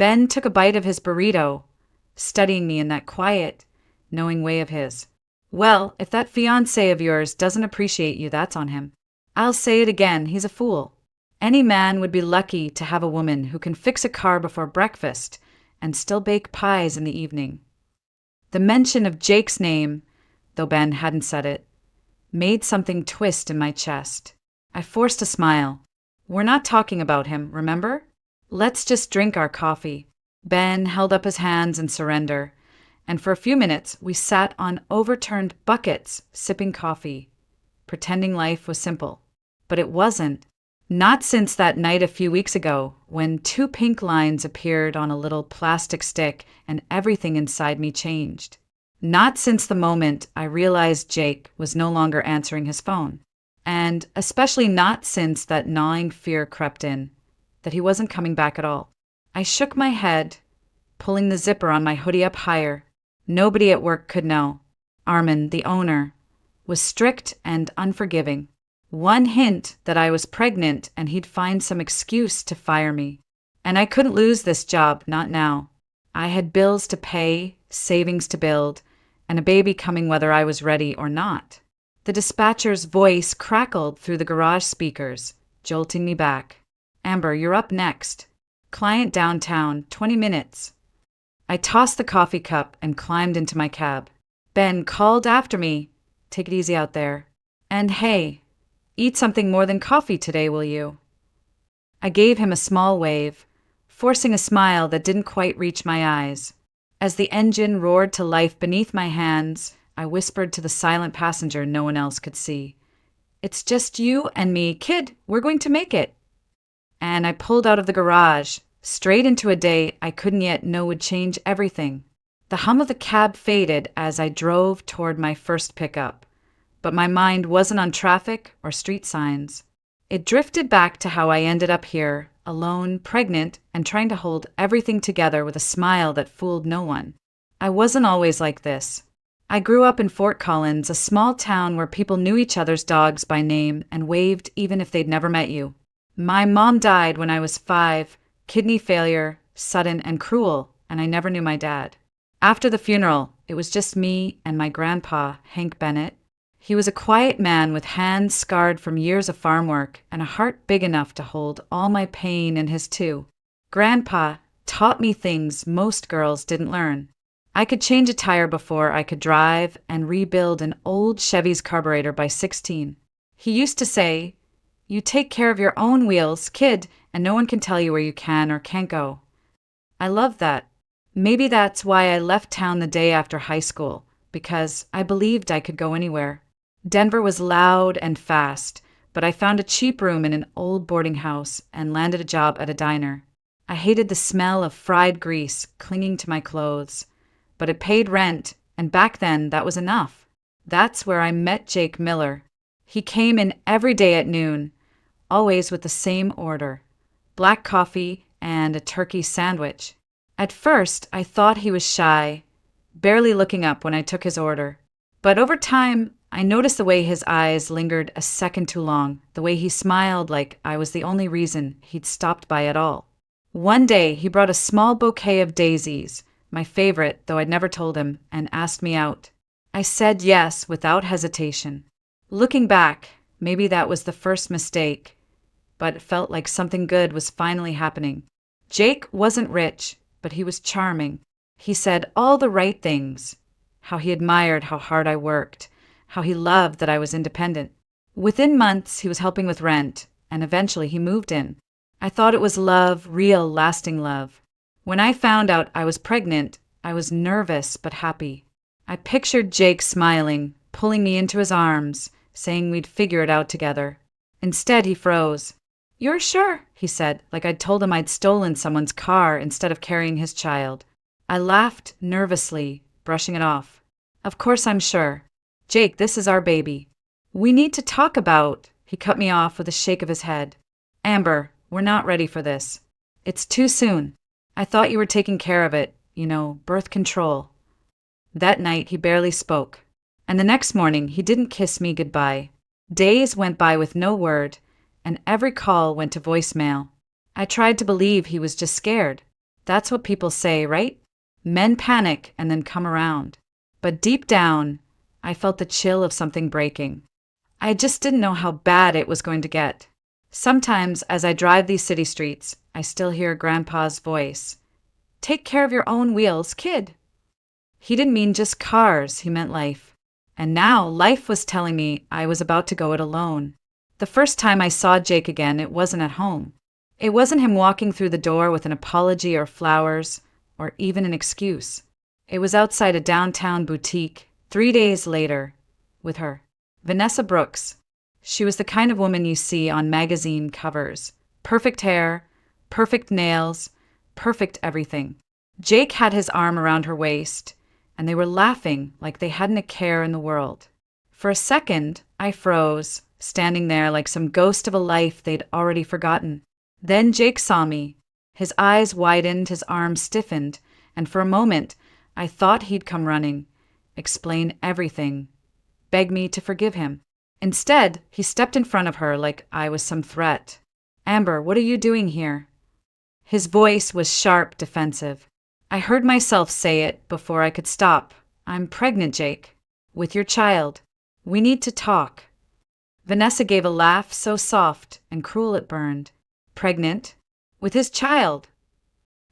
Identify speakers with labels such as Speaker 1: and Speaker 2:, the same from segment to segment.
Speaker 1: Ben took a bite of his burrito, studying me in that quiet, knowing way of his. Well, if that fiancé of yours doesn't appreciate you, that's on him. I'll say it again, he's a fool. Any man would be lucky to have a woman who can fix a car before breakfast and still bake pies in the evening. The mention of Jake's name, though Ben hadn't said it, made something twist in my chest. I forced a smile. We're not talking about him, remember? Let's just drink our coffee. Ben held up his hands in surrender, and for a few minutes we sat on overturned buckets sipping coffee, pretending life was simple. But it wasn't. Not since that night a few weeks ago, when 2 pink lines appeared on a little plastic stick and everything inside me changed. Not since the moment I realized Jake was no longer answering his phone. And especially not since that gnawing fear crept in, that he wasn't coming back at all. I shook my head, pulling the zipper on my hoodie up higher. Nobody at work could know. Armin, the owner, was strict and unforgiving. One hint that I was pregnant and he'd find some excuse to fire me. And I couldn't lose this job, not now. I had bills to pay, savings to build, and a baby coming whether I was ready or not. The dispatcher's voice crackled through the garage speakers, jolting me back. Amber, you're up next. Client downtown, 20 minutes. I tossed the coffee cup and climbed into my cab. Ben called after me. Take it easy out there. And hey, eat something more than coffee today, will you? I gave him a small wave, forcing a smile that didn't quite reach my eyes. As the engine roared to life beneath my hands, I whispered to the silent passenger no one else could see. It's just you and me, kid, we're going to make it. And I pulled out of the garage, straight into a day I couldn't yet know would change everything. The hum of the cab faded as I drove toward my first pickup, but my mind wasn't on traffic or street signs. It drifted back to how I ended up here, alone, pregnant, and trying to hold everything together with a smile that fooled no one. I wasn't always like this. I grew up in Fort Collins, a small town where people knew each other's dogs by name and waved even if they'd never met you. My mom died when I was 5, kidney failure, sudden and cruel, and I never knew my dad. After the funeral, it was just me and my grandpa, Hank Bennett. He was a quiet man with hands scarred from years of farm work and a heart big enough to hold all my pain in his too. Grandpa taught me things most girls didn't learn. I could change a tire before I could drive and rebuild an old Chevy's carburetor by 16. He used to say, "You take care of your own wheels, kid, and no one can tell you where you can or can't go." I loved that. Maybe that's why I left town the day after high school, because I believed I could go anywhere. Denver was loud and fast, but I found a cheap room in an old boarding house and landed a job at a diner. I hated the smell of fried grease clinging to my clothes, but it paid rent, and back then that was enough. That's where I met Jake Miller. He came in every day at noon, always with the same order: black coffee and a turkey sandwich. At first, I thought he was shy, barely looking up when I took his order. But over time, I noticed the way his eyes lingered a second too long, the way he smiled like I was the only reason he'd stopped by at all. One day, he brought a small bouquet of daisies, my favorite, though I'd never told him, and asked me out. I said yes without hesitation. Looking back, maybe that was the first mistake, but it felt like something good was finally happening. Jake wasn't rich, but he was charming. He said all the right things, how he admired how hard I worked, how he loved that I was independent. Within months, he was helping with rent, and eventually he moved in. I thought it was love, real, lasting love. When I found out I was pregnant, I was nervous but happy. I pictured Jake smiling, pulling me into his arms, saying we'd figure it out together. Instead, he froze. "You're sure?" he said, like I'd told him I'd stolen someone's car instead of carrying his child. I laughed nervously, brushing it off. "Of course I'm sure. Jake, this is our baby. We need to talk about—" He cut me off with a shake of his head. "Amber, we're not ready for this. It's too soon. I thought you were taking care of it, birth control." That night, he barely spoke. And the next morning, he didn't kiss me goodbye. Days went by with no word, and every call went to voicemail. I tried to believe he was just scared. That's what people say, right? Men panic and then come around. But deep down, I felt the chill of something breaking. I just didn't know how bad it was going to get. Sometimes, as I drive these city streets, I still hear Grandpa's voice. Take care of your own wheels, kid. He didn't mean just cars, he meant life. And now life was telling me I was about to go it alone. The first time I saw Jake again, it wasn't at home. It wasn't him walking through the door with an apology or flowers, or even an excuse. It was outside a downtown boutique, 3 days later, with her. Vanessa Brooks. She was the kind of woman you see on magazine covers. Perfect hair, perfect nails, perfect everything. Jake had his arm around her waist, and they were laughing like they hadn't a care in the world. For a second, I froze, standing there like some ghost of a life they'd already forgotten. Then Jake saw me. His eyes widened, his arms stiffened, and for a moment, I thought he'd come running, explain everything, beg me to forgive him. Instead, he stepped in front of her like I was some threat. Amber, what are you doing here? His voice was sharp, defensive. I heard myself say it before I could stop. I'm pregnant, Jake. With your child. We need to talk. Vanessa gave a laugh so soft and cruel it burned. Pregnant? With his child?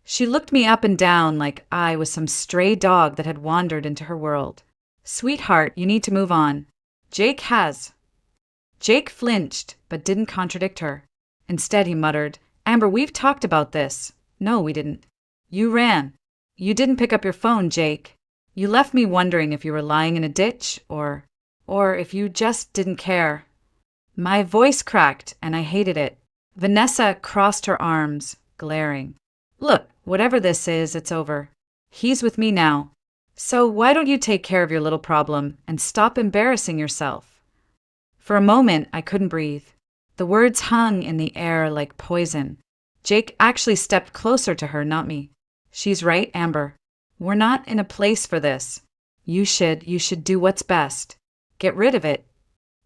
Speaker 1: She looked me up and down like I was some stray dog that had wandered into her world. Sweetheart, you need to move on. Jake has. Jake flinched, but didn't contradict her. Instead, he muttered, Amber, we've talked about this. No, we didn't. You ran. You didn't pick up your phone, Jake. You left me wondering if you were lying in a ditch or if you just didn't care. My voice cracked, and I hated it. Vanessa crossed her arms, glaring. Look, whatever this is, it's over. He's with me now. So why don't you take care of your little problem and stop embarrassing yourself? For a moment, I couldn't breathe. The words hung in the air like poison. Jake actually stepped closer to her, not me. She's right, Amber. We're not in a place for this. You should do what's best. Get rid of it.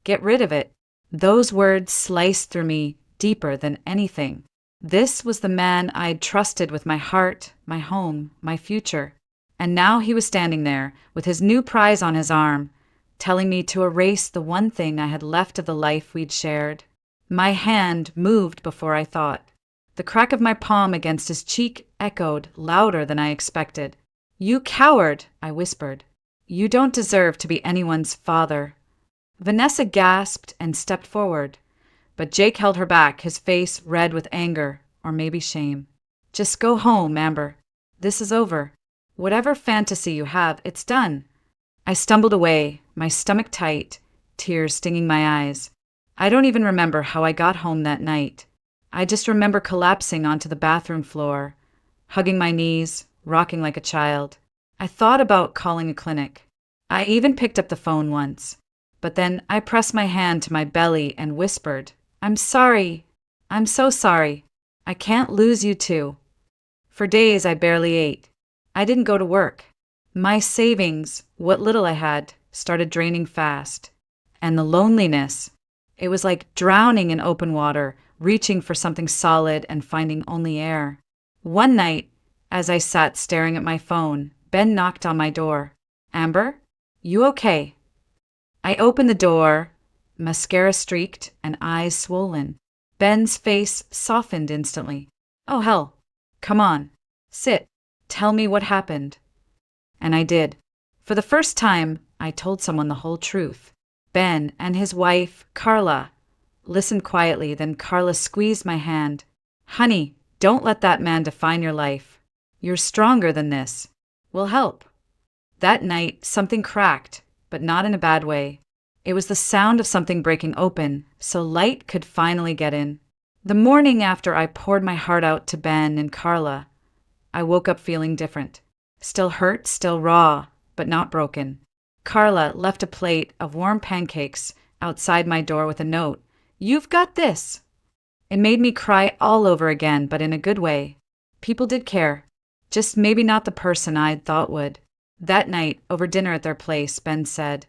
Speaker 1: Get rid of it. Those words sliced through me deeper than anything. This was the man I'd trusted with my heart, my home, my future. And now he was standing there, with his new prize on his arm, telling me to erase the one thing I had left of the life we'd shared. My hand moved before I thought. The crack of my palm against his cheek echoed louder than I expected. You coward, I whispered. You don't deserve to be anyone's father. Vanessa gasped and stepped forward, but Jake held her back, his face red with anger, or maybe shame. Just go home, Amber. This is over. Whatever fantasy you have, it's done. I stumbled away, my stomach tight, tears stinging my eyes. I don't even remember how I got home that night. I just remember collapsing onto the bathroom floor, hugging my knees, rocking like a child. I thought about calling a clinic. I even picked up the phone once. But then I pressed my hand to my belly and whispered, I'm sorry. I'm so sorry. I can't lose you too. For days I barely ate. I didn't go to work. My savings, what little I had, started draining fast. And the loneliness. It was like drowning in open water, reaching for something solid and finding only air. One night, as I sat staring at my phone, Ben knocked on my door. Amber, you okay? I opened the door, mascara streaked and eyes swollen. Ben's face softened instantly. Oh hell, come on, sit, tell me what happened. And I did. For the first time, I told someone the whole truth. Ben and his wife, Carla, listened quietly, then Carla squeezed my hand. Honey, don't let that man define your life. You're stronger than this. We'll help. That night, something cracked, but not in a bad way. It was the sound of something breaking open, so light could finally get in. The morning after I poured my heart out to Ben and Carla, I woke up feeling different. Still hurt, still raw, but not broken. Carla left a plate of warm pancakes outside my door with a note. You've got this. It made me cry all over again, but in a good way. People did care. Just maybe not the person I'd thought would. That night, over dinner at their place, Ben said,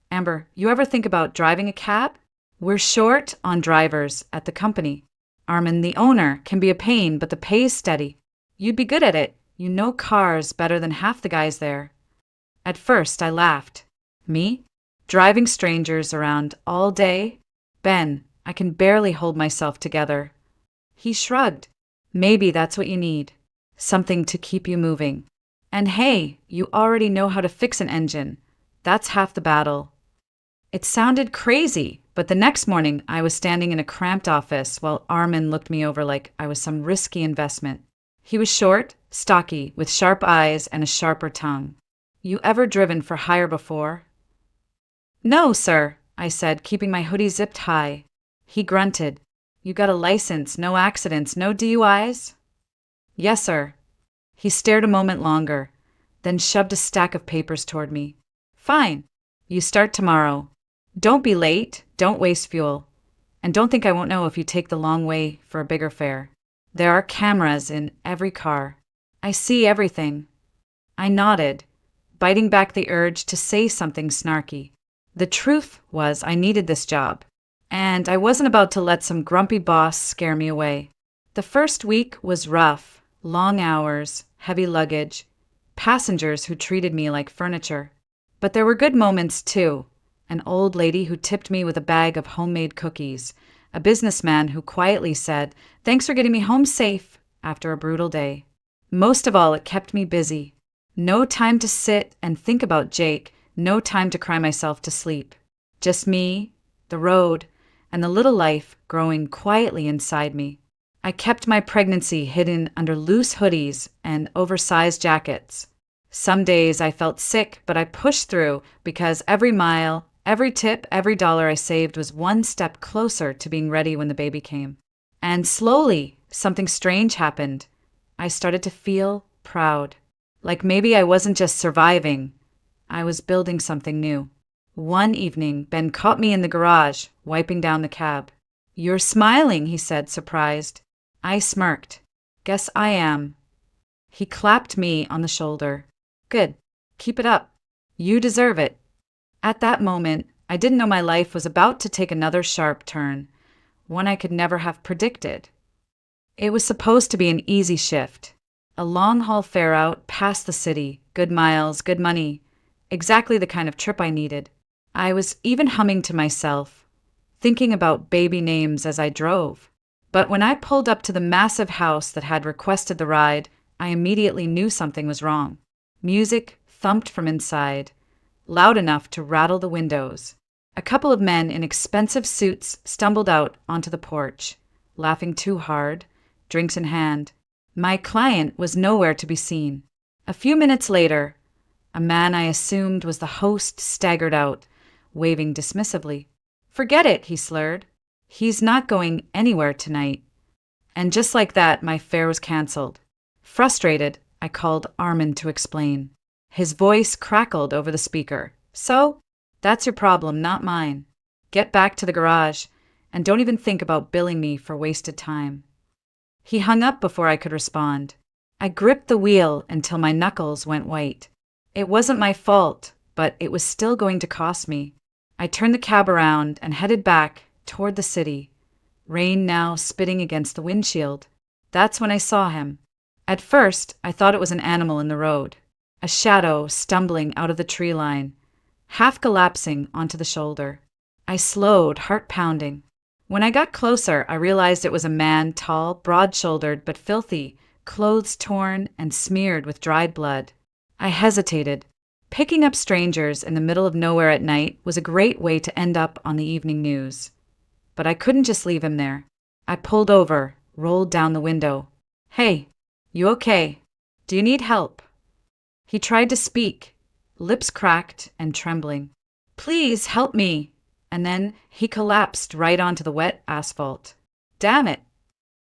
Speaker 1: Amber, you ever think about driving a cab? We're short on drivers at the company. Armin, the owner, can be a pain, but the pay's steady. You'd be good at it. You know cars better than half the guys there. At first, I laughed. Me? Driving strangers around all day? Ben, I can barely hold myself together. He shrugged. Maybe that's what you need. Something to keep you moving. And hey, you already know how to fix an engine. That's half the battle. It sounded crazy, but the next morning I was standing in a cramped office while Armin looked me over like I was some risky investment. He was short, stocky, with sharp eyes and a sharper tongue. You ever driven for hire before? No, sir, I said, keeping my hoodie zipped high. He grunted. You got a license, no accidents, no DUIs? Yes, sir. He stared a moment longer, then shoved a stack of papers toward me. Fine. You start tomorrow. Don't be late, don't waste fuel. And don't think I won't know if you take the long way for a bigger fare. There are cameras in every car. I see everything. I nodded, biting back the urge to say something snarky. The truth was I needed this job, and I wasn't about to let some grumpy boss scare me away. The first week was rough, long hours, heavy luggage, passengers who treated me like furniture. But there were good moments too. An old lady who tipped me with a bag of homemade cookies, a businessman who quietly said, "Thanks for getting me home safe," after a brutal day. Most of all, it kept me busy. No time to sit and think about Jake, no time to cry myself to sleep. Just me, the road, and the little life growing quietly inside me. I kept my pregnancy hidden under loose hoodies and oversized jackets. Some days I felt sick, but I pushed through because every mile, every tip, every dollar I saved was one step closer to being ready when the baby came. And slowly, something strange happened. I started to feel proud. Like maybe I wasn't just surviving, I was building something new. One evening, Ben caught me in the garage, wiping down the cab. "You're smiling," he said, surprised. I smirked. "Guess I am." He clapped me on the shoulder. "Good. Keep it up. You deserve it." At that moment, I didn't know my life was about to take another sharp turn, one I could never have predicted. It was supposed to be an easy shift. A long-haul fare out past the city, good miles, good money, exactly the kind of trip I needed. I was even humming to myself, thinking about baby names as I drove. But when I pulled up to the massive house that had requested the ride, I immediately knew something was wrong. Music thumped from inside, loud enough to rattle the windows. A couple of men in expensive suits stumbled out onto the porch, laughing too hard, drinks in hand. My client was nowhere to be seen. A few minutes later, a man I assumed was the host staggered out, waving dismissively. "Forget it," he slurred. "He's not going anywhere tonight." And just like that, my fare was canceled. Frustrated, I called Armin to explain. His voice crackled over the speaker. "So, that's your problem, not mine. Get back to the garage, and don't even think about billing me for wasted time." He hung up before I could respond. I gripped the wheel until my knuckles went white. It wasn't my fault, but it was still going to cost me. I turned the cab around and headed back toward the city, rain now spitting against the windshield. That's when I saw him. At first, I thought it was an animal in the road, a shadow stumbling out of the tree line, half collapsing onto the shoulder. I slowed, heart pounding. When I got closer, I realized it was a man, tall, broad-shouldered, but filthy, clothes torn and smeared with dried blood. I hesitated. Picking up strangers in the middle of nowhere at night was a great way to end up on the evening news. But I couldn't just leave him there. I pulled over, rolled down the window. "Hey, you okay? Do you need help?" He tried to speak, lips cracked and trembling. "Please help me." And then he collapsed right onto the wet asphalt. Damn it!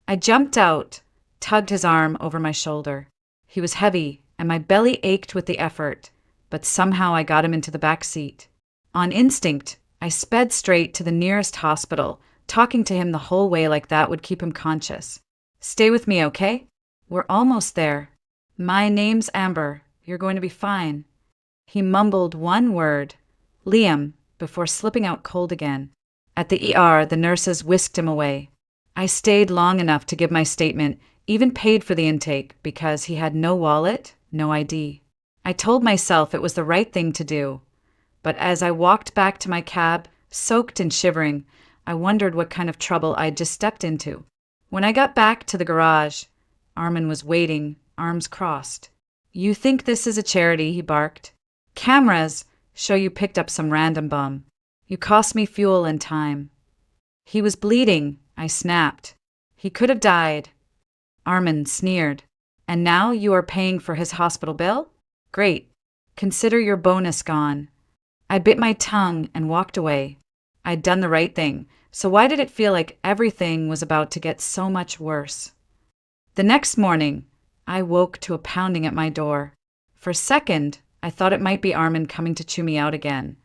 Speaker 1: I jumped out, tugged his arm over my shoulder. He was heavy, and my belly ached with the effort, but somehow I got him into the back seat. On instinct, I sped straight to the nearest hospital, talking to him the whole way like that would keep him conscious. "Stay with me, okay? We're almost there. My name's Amber. You're going to be fine." He mumbled one word, "Liam," before slipping out cold again. At the ER, the nurses whisked him away. I stayed long enough to give my statement, even paid for the intake because he had no wallet, no ID. I told myself it was the right thing to do. But as I walked back to my cab, soaked and shivering, I wondered what kind of trouble I'd just stepped into. When I got back to the garage, Armin was waiting, arms crossed. "You think this is a charity?" he barked. "Cameras show you picked up some random bum. You cost me fuel and time." He was bleeding, I snapped. He could have died. Armin sneered. "And now you are paying for his hospital bill? Great. Consider your bonus gone." I bit my tongue and walked away. I'd done the right thing, so why did it feel like everything was about to get so much worse? The next morning, I woke to a pounding at my door. For a second, I thought it might be Armin coming to chew me out again.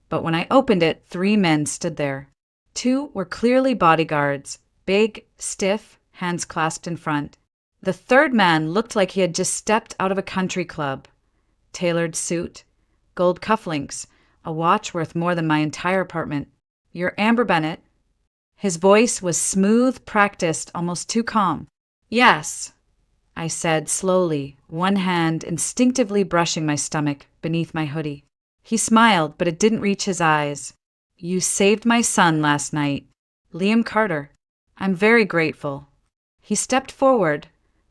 Speaker 1: But when I opened it, 3 men stood there. 2 were clearly bodyguards, big, stiff, hands clasped in front. The 3rd man looked like he had just stepped out of a country club. Tailored suit, gold cufflinks, a watch worth more than my entire apartment. "You're Amber Bennett?" His voice was smooth, practiced, almost too calm. "Yes," I said slowly, one hand instinctively brushing my stomach beneath my hoodie. He smiled, but it didn't reach his eyes. "You saved my son last night. Liam Carter. I'm very grateful." He stepped forward,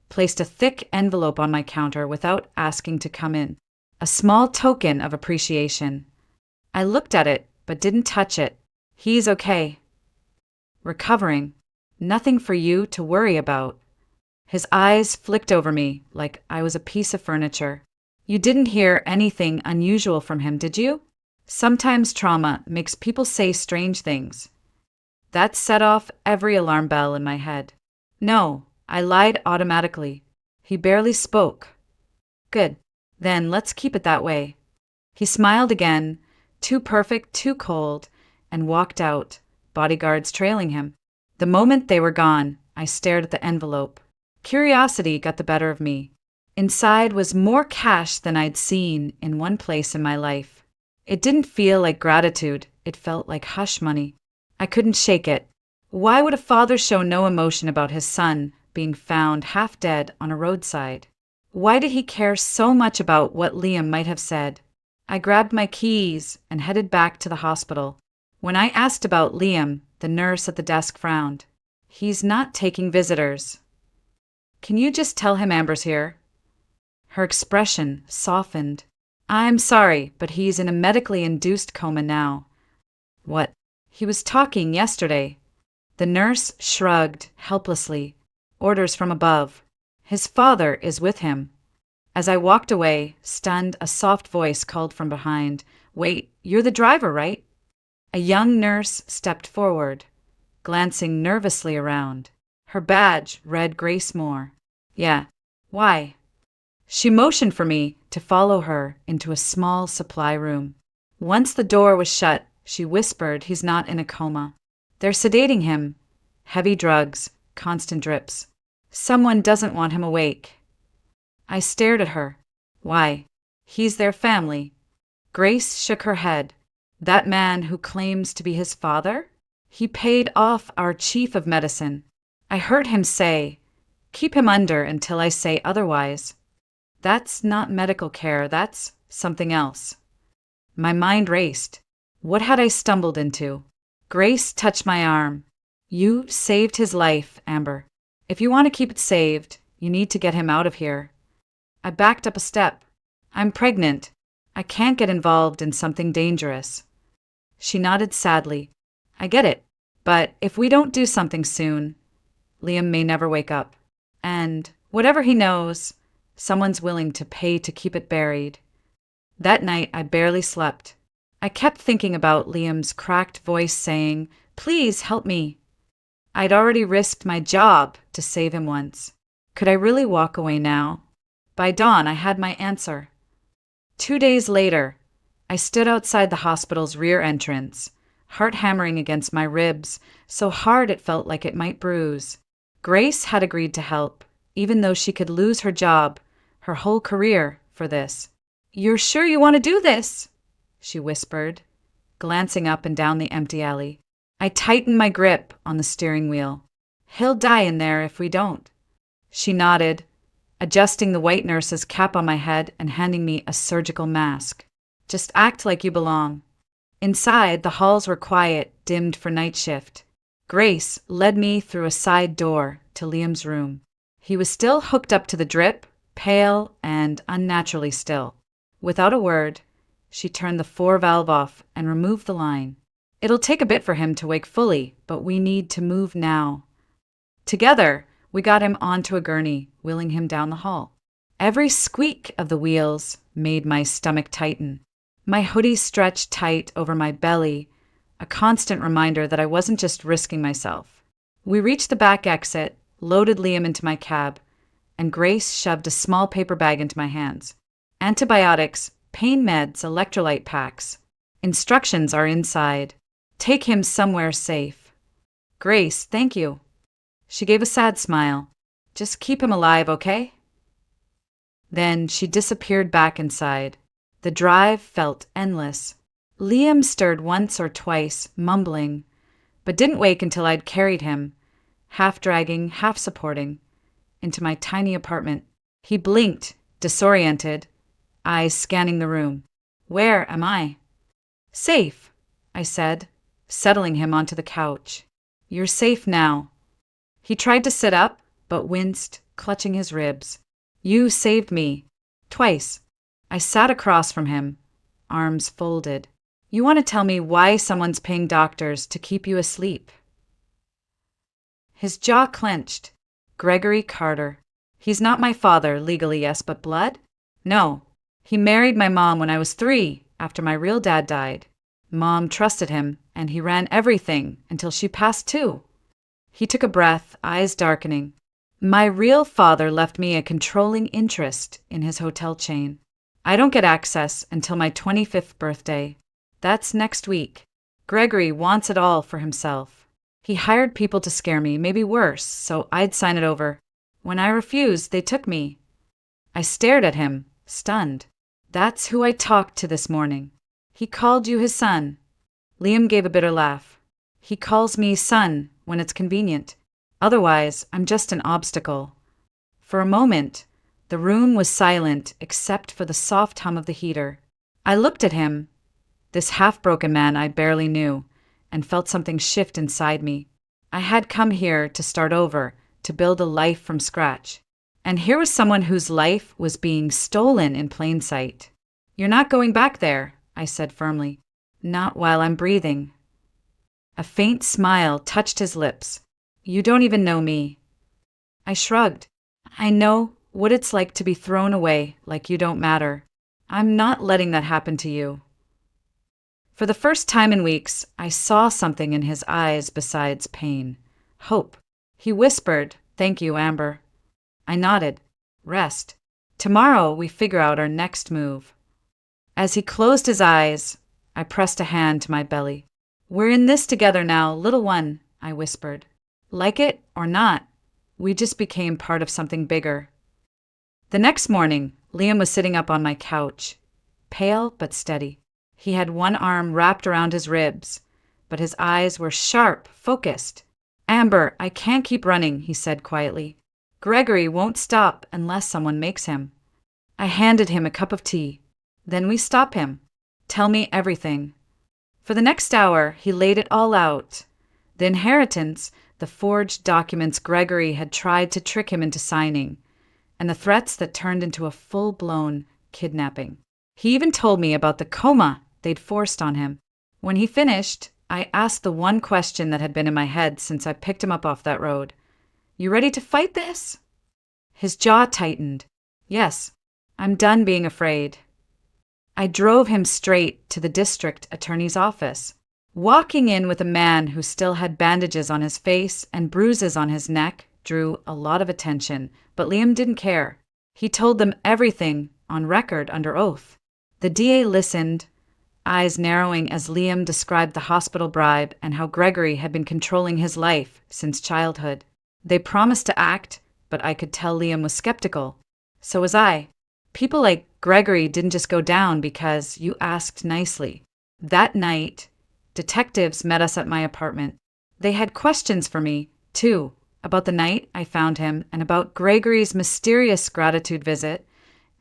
Speaker 1: placed a thick envelope on my counter without asking to come in. A small token of appreciation. I looked at it, but didn't touch it. "He's okay. Recovering. Nothing for you to worry about." His eyes flicked over me like I was a piece of furniture. "You didn't hear anything unusual from him, did you? Sometimes trauma makes people say strange things." That set off every alarm bell in my head. "No," I lied automatically. "He barely spoke." "Good. Then let's keep it that way." He smiled again, too perfect, too cold, and walked out, bodyguards trailing him. The moment they were gone, I stared at the envelope. Curiosity got the better of me. Inside was more cash than I'd seen in one place in my life. It didn't feel like gratitude, it felt like hush money. I couldn't shake it. Why would a father show no emotion about his son being found half dead on a roadside? Why did he care so much about what Liam might have said? I grabbed my keys and headed back to the hospital. When I asked about Liam, the nurse at the desk frowned. "He's not taking visitors." "Can you just tell him Amber's here?" Her expression softened. "I'm sorry, but he's in a medically induced coma now." "What?" "He was talking yesterday." The nurse shrugged helplessly. "Orders from above. His father is with him." As I walked away, stunned, a soft voice called from behind, "Wait, you're the driver, right?" A young nurse stepped forward, glancing nervously around. Her badge read Grace Moore. "Yeah. Why?" She motioned for me to follow her into a small supply room. Once the door was shut, she whispered he's not in a coma. They're sedating him. Heavy drugs, constant drips. Someone doesn't want him awake. I stared at her. "Why?" "He's their family." Grace shook her head. "That man who claims to be his father? He paid off our chief of medicine. I heard him say, 'Keep him under until I say otherwise.' That's not medical care, that's something else." My mind raced. What had I stumbled into? Grace touched my arm. "You saved his life, Amber. If you want to keep it saved, you need to get him out of here." I backed up a step. "I'm pregnant. I can't get involved in something dangerous." She nodded sadly. "I get it. But if we don't do something soon, Liam may never wake up. And whatever he knows, someone's willing to pay to keep it buried." That night, I barely slept. I kept thinking about Liam's cracked voice saying, "Please help me." I'd already risked my job to save him once. Could I really walk away now? By dawn, I had my answer. 2 days later, I stood outside the hospital's rear entrance, heart hammering against my ribs, so hard it felt like it might bruise. Grace had agreed to help, even though she could lose her job, her whole career, for this. "You're sure you want to do this?" she whispered, glancing up and down the empty alley. I tightened my grip on the steering wheel. "He'll die in there if we don't." She nodded, adjusting the white nurse's cap on my head and handing me a surgical mask. Just act like you belong. Inside, the halls were quiet, dimmed for night shift. Grace led me through a side door to Liam's room. He was still hooked up to the drip, pale and unnaturally still. Without a word, she turned the 4-valve off and removed the line. It'll take a bit for him to wake fully, but we need to move now. Together, we got him onto a gurney, wheeling him down the hall. Every squeak of the wheels made my stomach tighten. My hoodie stretched tight over my belly, a constant reminder that I wasn't just risking myself. We reached the back exit, loaded Liam into my cab, and Grace shoved a small paper bag into my hands. Antibiotics, pain meds, electrolyte packs. Instructions are inside. Take him somewhere safe. Grace, thank you. She gave a sad smile. Just keep him alive, okay? Then she disappeared back inside. The drive felt endless. Liam stirred once or twice, mumbling, but didn't wake until I'd carried him, half dragging, half supporting, into my tiny apartment. He blinked, disoriented, eyes scanning the room. Where am I? Safe, I said, settling him onto the couch. You're safe now. He tried to sit up, but winced, clutching his ribs. You saved me. Twice. I sat across from him, arms folded. You want to tell me why someone's paying doctors to keep you asleep? His jaw clenched. Gregory Carter. He's not my father, legally yes, but blood? No. He married my mom when I was 3, after my real dad died. Mom trusted him, and he ran everything until she passed too. He took a breath, eyes darkening. My real father left me a controlling interest in his hotel chain. I don't get access until my 25th birthday. That's next week. Gregory wants it all for himself. He hired people to scare me, maybe worse, so I'd sign it over. When I refused, they took me. I stared at him, stunned. That's who I talked to this morning. He called you his son. Liam gave a bitter laugh. He calls me son when it's convenient. Otherwise, I'm just an obstacle. For a moment, the room was silent except for the soft hum of the heater. I looked at him, this half-broken man I barely knew, and felt something shift inside me. I had come here to start over, to build a life from scratch. And here was someone whose life was being stolen in plain sight. You're not going back there, I said firmly. Not while I'm breathing. A faint smile touched his lips. You don't even know me. I shrugged. I know what it's like to be thrown away like you don't matter. I'm not letting that happen to you. For the first time in weeks, I saw something in his eyes besides pain. Hope. He whispered, "Thank you, Amber." I nodded. Rest. Tomorrow we figure out our next move. As he closed his eyes, I pressed a hand to my belly. We're in this together now, little one, I whispered. Like it or not, we just became part of something bigger. The next morning, Liam was sitting up on my couch, pale but steady. He had one arm wrapped around his ribs, but his eyes were sharp, focused. Amber, I can't keep running, he said quietly. Gregory won't stop unless someone makes him. I handed him a cup of tea. Then we stop him. Tell me everything. For the next hour, he laid it all out. The inheritance, the forged documents Gregory had tried to trick him into signing, and the threats that turned into a full-blown kidnapping. He even told me about the coma they'd forced on him. When he finished, I asked the one question that had been in my head since I picked him up off that road. You ready to fight this? His jaw tightened. Yes, I'm done being afraid. I drove him straight to the district attorney's office. Walking in with a man who still had bandages on his face and bruises on his neck drew a lot of attention, but Liam didn't care. He told them everything on record under oath. The DA listened, eyes narrowing as Liam described the hospital bribe and how Gregory had been controlling his life since childhood. They promised to act, but I could tell Liam was skeptical. So was I. People like Gregory didn't just go down because you asked nicely. That night, detectives met us at my apartment. They had questions for me, too, about the night I found him, and about Gregory's mysterious gratitude visit,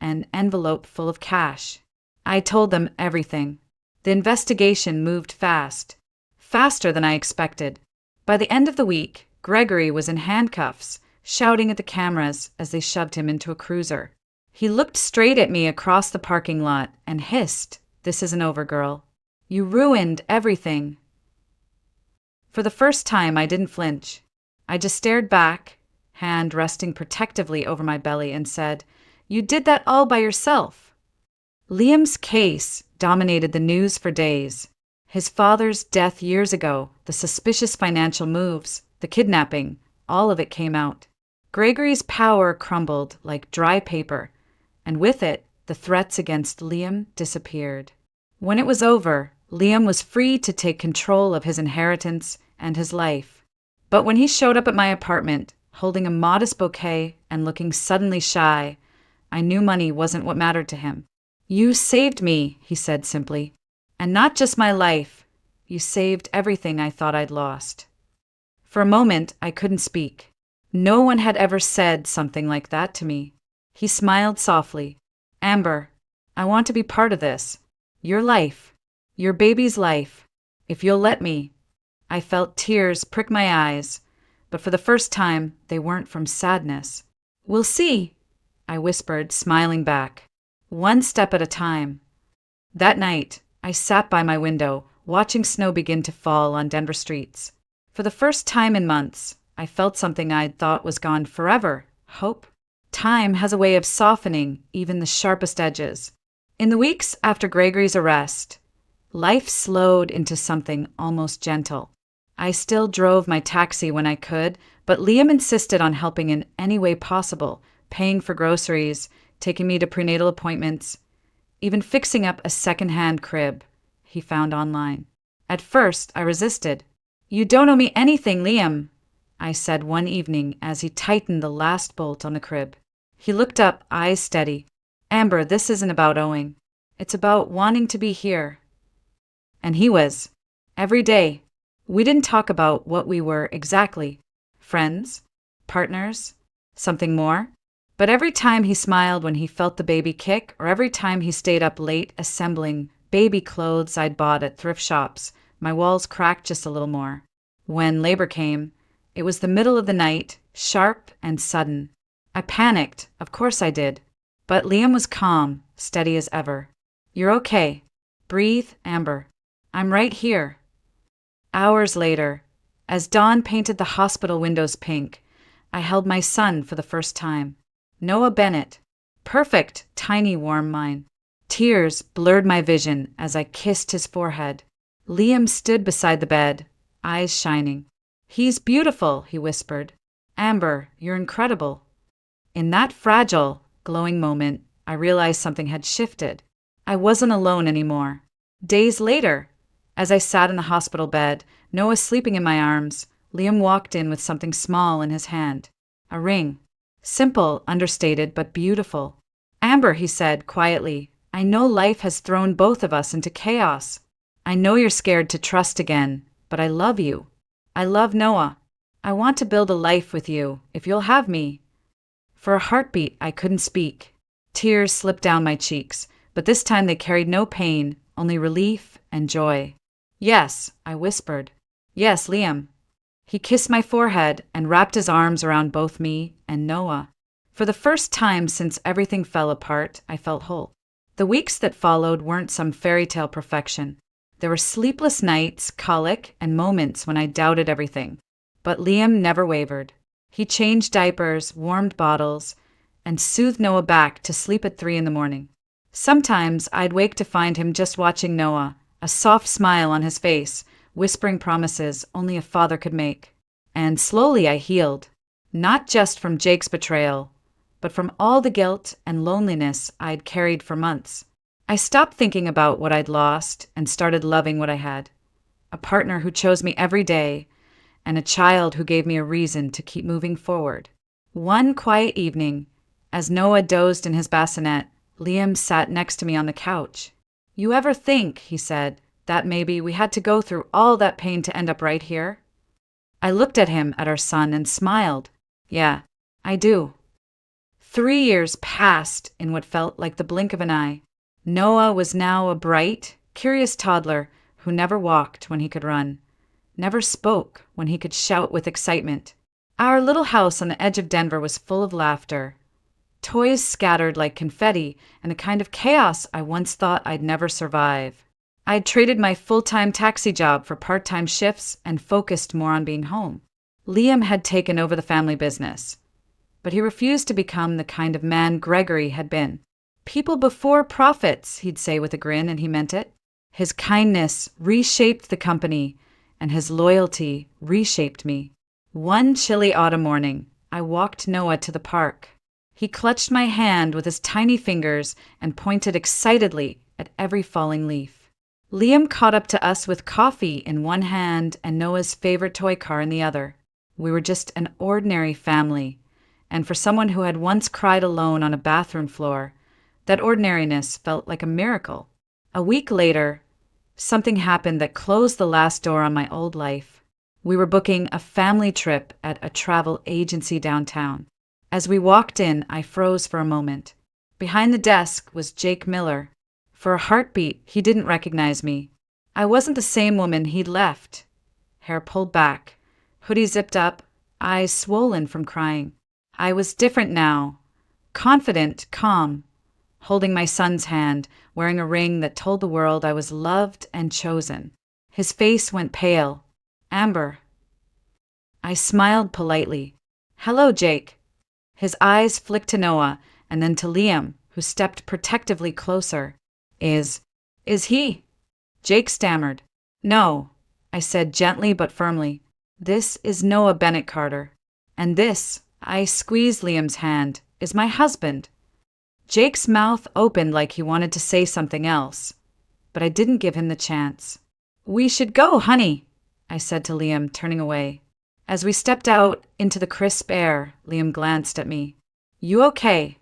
Speaker 1: an envelope full of cash. I told them everything. The investigation moved fast, faster than I expected. By the end of the week, Gregory was in handcuffs, shouting at the cameras as they shoved him into a cruiser. He looked straight at me across the parking lot and hissed, "This isn't over, girl. You ruined everything." For the first time, I didn't flinch. I just stared back, hand resting protectively over my belly, and said, "You did that all by yourself." Liam's case dominated the news for days. His father's death years ago, the suspicious financial moves, the kidnapping, all of it came out. Gregory's power crumbled like dry paper, and with it, the threats against Liam disappeared. When it was over, Liam was free to take control of his inheritance and his life. But when he showed up at my apartment, holding a modest bouquet and looking suddenly shy, I knew money wasn't what mattered to him. "You saved me," he said simply. "And not just my life. You saved everything I thought I'd lost." For a moment, I couldn't speak. No one had ever said something like that to me. He smiled softly. "Amber, I want to be part of this. Your life. Your baby's life. If you'll let me." I felt tears prick my eyes, but for the first time, they weren't from sadness. "We'll see," I whispered, smiling back. "One step at a time." That night, I sat by my window, watching snow begin to fall on Denver streets. For the first time in months, I felt something I'd thought was gone forever: hope. Time has a way of softening even the sharpest edges. In the weeks after Gregory's arrest, life slowed into something almost gentle. I still drove my taxi when I could, but Liam insisted on helping in any way possible, paying for groceries, taking me to prenatal appointments, even fixing up a second-hand crib he found online. At first, I resisted. "You don't owe me anything, Liam," I said one evening as he tightened the last bolt on the crib. He looked up, eyes steady. "Amber, this isn't about owing. It's about wanting to be here." And he was. Every day. We didn't talk about what we were exactly. Friends? Partners? Something more? But every time he smiled when he felt the baby kick, or every time he stayed up late assembling baby clothes I'd bought at thrift shops, my walls cracked just a little more. When labor came, it was the middle of the night, sharp and sudden. I panicked, of course I did. But Liam was calm, steady as ever. "You're okay. Breathe, Amber. I'm right here." Hours later, as dawn painted the hospital windows pink, I held my son for the first time. Noah Bennett. Perfect, tiny, warm mind. Tears blurred my vision as I kissed his forehead. Liam stood beside the bed, eyes shining. "He's beautiful," he whispered. "Amber, you're incredible." In that fragile, glowing moment, I realized something had shifted. I wasn't alone anymore. Days later, as I sat in the hospital bed, Noah sleeping in my arms, Liam walked in with something small in his hand. A ring. Simple, understated, but beautiful. "Amber," he said quietly, "I know life has thrown both of us into chaos. I know you're scared to trust again, but I love you. I love Noah. I want to build a life with you, if you'll have me." For a heartbeat, I couldn't speak. Tears slipped down my cheeks, but this time they carried no pain, only relief and joy. "Yes," I whispered. "Yes, Liam." He kissed my forehead and wrapped his arms around both me and Noah. For the first time since everything fell apart, I felt whole. The weeks that followed weren't some fairy tale perfection. There were sleepless nights, colic, and moments when I doubted everything. But Liam never wavered. He changed diapers, warmed bottles, and soothed Noah back to sleep at 3 a.m. Sometimes I'd wake to find him just watching Noah, a soft smile on his face, whispering promises only a father could make. And slowly I healed, not just from Jake's betrayal, but from all the guilt and loneliness I'd carried for months. I stopped thinking about what I'd lost and started loving what I had. A partner who chose me every day, and a child who gave me a reason to keep moving forward. One quiet evening, as Noah dozed in his bassinet, Liam sat next to me on the couch. "You ever think," he said, "that maybe we had to go through all that pain to end up right here?" I looked at him, at our son, and smiled. Yeah, I do. 3 years passed in what felt like the blink of an eye. Noah was now a bright, curious toddler who never walked when he could run, never spoke when he could shout with excitement. Our little house on the edge of Denver was full of laughter. Toys scattered like confetti, and a kind of chaos I once thought I'd never survive. I'd traded my full-time taxi job for part-time shifts and focused more on being home. Liam had taken over the family business, but he refused to become the kind of man Gregory had been. People before profits, he'd say with a grin, and he meant it. His kindness reshaped the company, and his loyalty reshaped me. One chilly autumn morning, I walked Noah to the park. He clutched my hand with his tiny fingers and pointed excitedly at every falling leaf. Liam caught up to us with coffee in one hand and Noah's favorite toy car in the other. We were just an ordinary family, and for someone who had once cried alone on a bathroom floor, that ordinariness felt like a miracle. A week later, something happened that closed the last door on my old life. We were booking a family trip at a travel agency downtown. As we walked in, I froze for a moment. Behind the desk was Jake Miller. For a heartbeat, he didn't recognize me. I wasn't the same woman he'd left. Hair pulled back, hoodie zipped up, eyes swollen from crying. I was different now. Confident, calm, holding my son's hand, wearing a ring that told the world I was loved and chosen. His face went pale. Amber. I smiled politely. Hello, Jake. His eyes flicked to Noah and then to Liam, who stepped protectively closer. Is he? Jake stammered. No, I said gently but firmly. This is Noah Bennett Carter. And this, I squeezed Liam's hand, is my husband. Jake's mouth opened like he wanted to say something else, but I didn't give him the chance. We should go, honey, I said to Liam, turning away. As we stepped out into the crisp air, Liam glanced at me. You okay?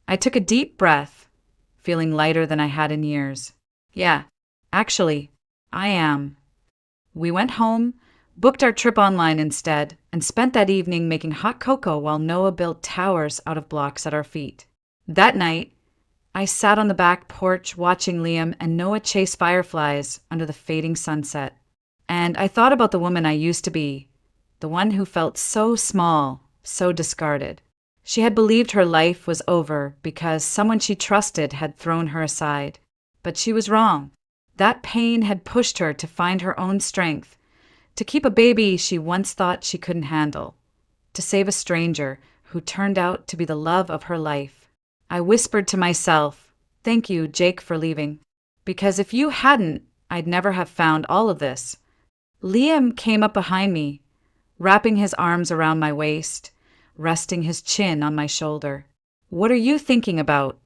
Speaker 1: I took a deep breath, feeling lighter than I had in years. Yeah, actually, I am. We went home, booked our trip online instead, and spent that evening making hot cocoa while Noah built towers out of blocks at our feet. That night, I sat on the back porch watching Liam and Noah chase fireflies under the fading sunset. And I thought about the woman I used to be, the one who felt so small, so discarded. She had believed her life was over because someone she trusted had thrown her aside. But she was wrong. That pain had pushed her to find her own strength, to keep a baby she once thought she couldn't handle, to save a stranger who turned out to be the love of her life. I whispered to myself, thank you, Jake, for leaving. Because if you hadn't, I'd never have found all of this. Liam came up behind me, wrapping his arms around my waist, resting his chin on my shoulder. What are you thinking about?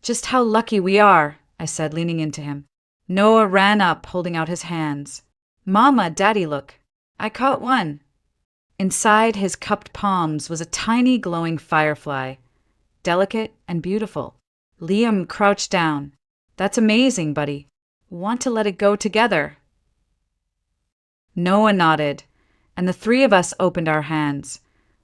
Speaker 1: Just how lucky we are, I said, leaning into him. Noah ran up, holding out his hands. Mama, Daddy, look. I caught one. Inside his cupped palms was a tiny glowing firefly, delicate and beautiful. Liam crouched down. That's amazing, buddy. Want to let it go together? Noah nodded, and the three of us opened our hands,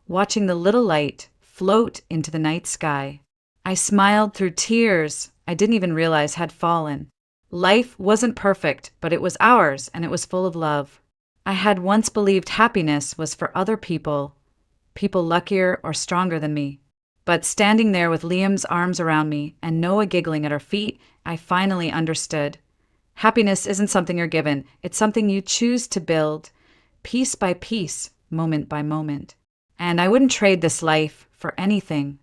Speaker 1: watching the little light float into the night sky. I smiled through tears I didn't even realize had fallen. Life wasn't perfect, but it was ours, and it was full of love. I had once believed happiness was for other people luckier or stronger than me. But standing there with Liam's arms around me and Noah giggling at our feet, I finally understood. Happiness isn't something you're given, it's something you choose to build, piece by piece, moment by moment. And I wouldn't trade this life for anything.